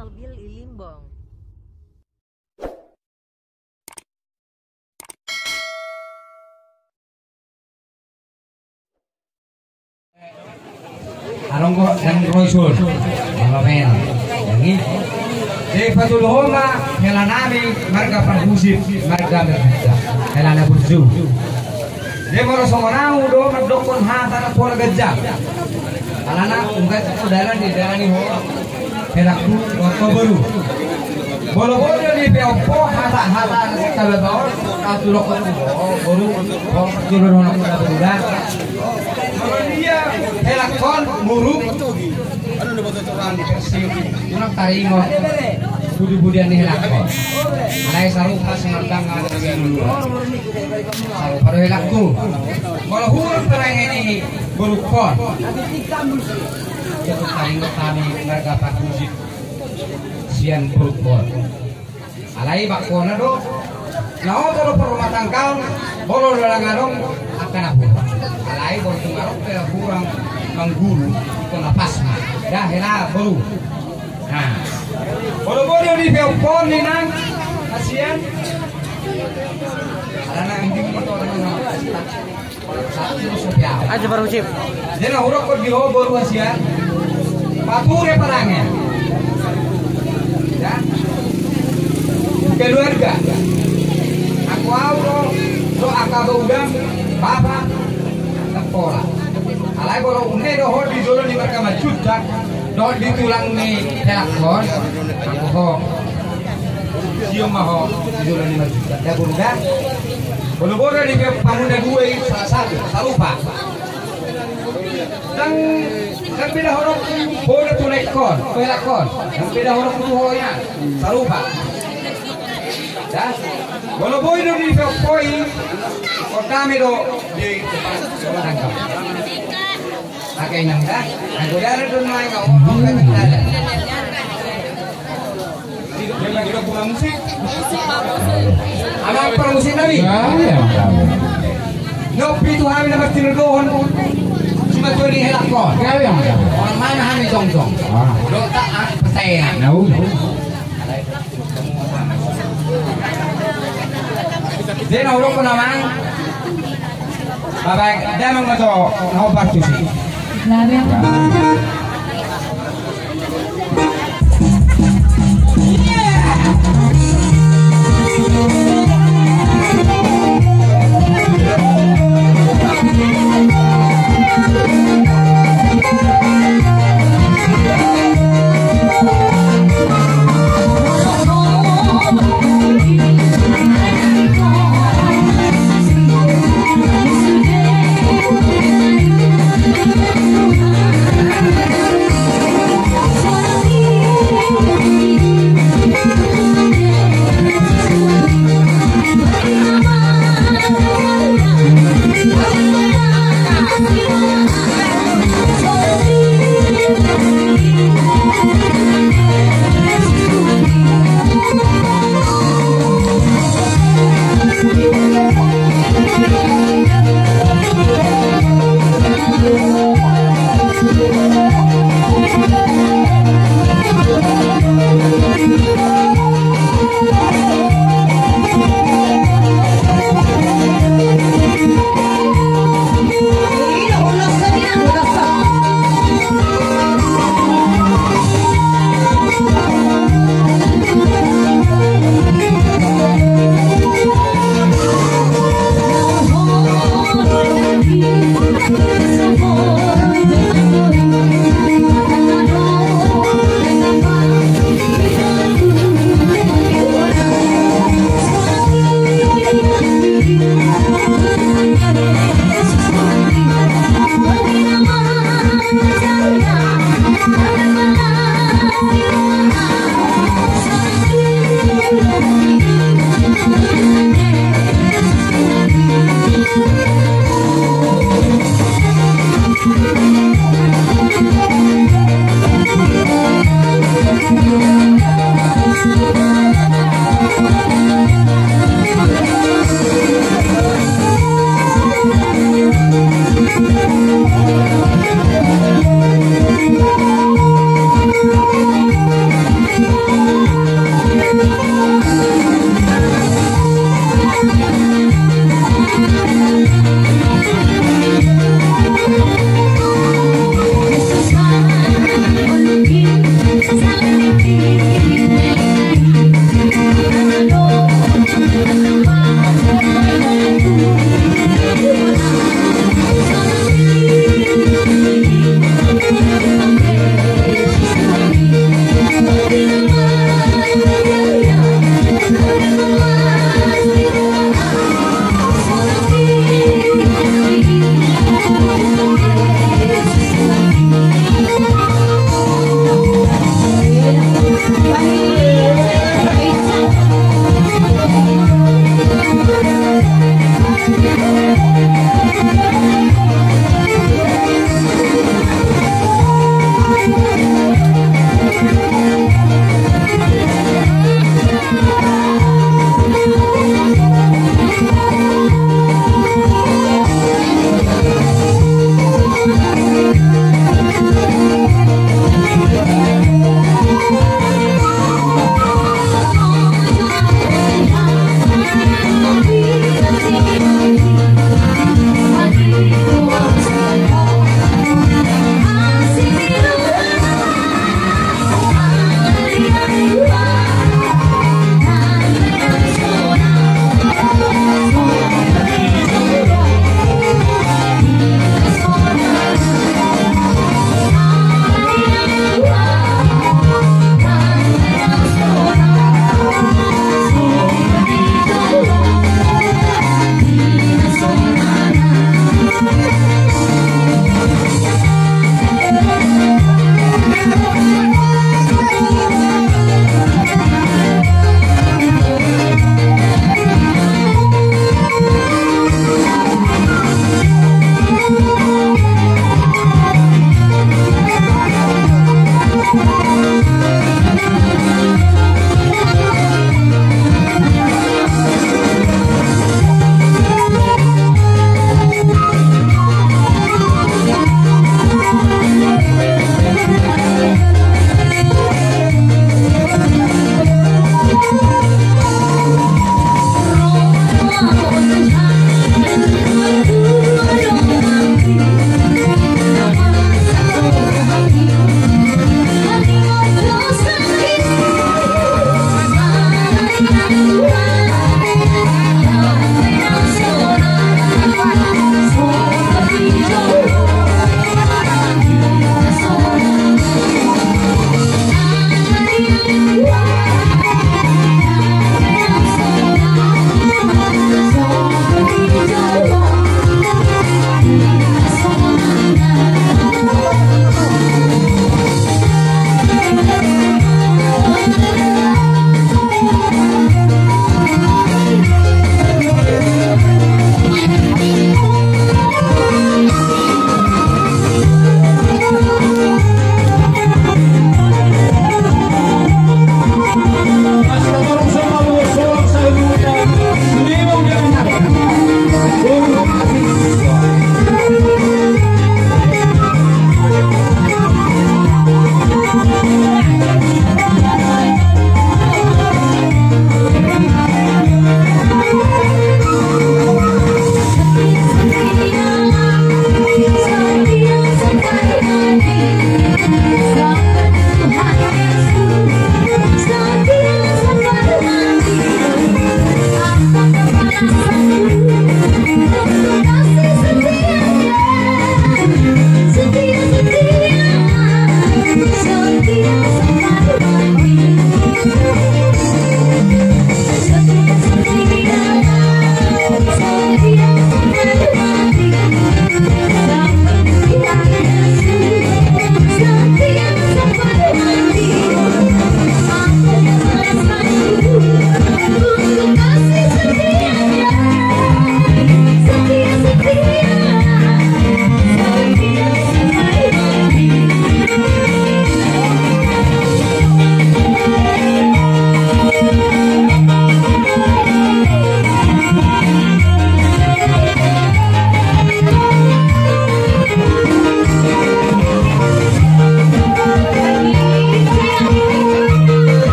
Nalbil Ilimbong. Aronggo dan Roysul, Malamel, yang ini. Di Patulhoma, Helanami, Marga Perhusip, Marga Merhita, Helana Burzu. Di Morosongonau, do Merdokon Hatana Pola Gajah. Alana, unggat udara di daerah ini, Helaku, Waktu Baru. Bolo-bolo di Peopo, hata-hata kalau bawah, katulok baru, turun orang muda berudah. Kalau dia helakon buruk, orang taringo, budi-budian nih helakon. Alai sarupa semertang ada dulu. Sarupa do helakku. Kalau huruf perang ini burukon. Itu taringo kami mereka Pak Musik. Sian burukon. Alai bakona do. Nao bolo perumah tangkal, bolo dalang adong akan aku. Alai bolo tungarok kaya kurang mengguru itu napasma. Dah hela bolu. Nah, bolo-bolo di Peopon ni nang kasihan. Karena anjing itu orang aja baru sip. Jadi huruf kod di bolu kasihan. Pature perangnya. Ya. Keluarga. Aku auto do akaba udang bapak sekolah. Alai kalau unde do hodi dulu di mereka majudak do ditulang ni telakon aku ho siom maho dulu di majudak ya bunda bolo-bolo di pamuda dua salah satu sarupa dan beda horok bola tulekon pelakon dan beda horok tuhoya sarupa dah bolo-bolo di poi kami do di sekolah tangkap pakai nang dah aku dari tu main kau ngomong kan ada dia lagi do pulang musik ada pulang musik nabi no pitu kami dapat tinudohon cuma tu di helak kau orang mana kami jong-jong do tak percaya nau dia nak urut pun namang bapak dia mengotor nobar tu sih.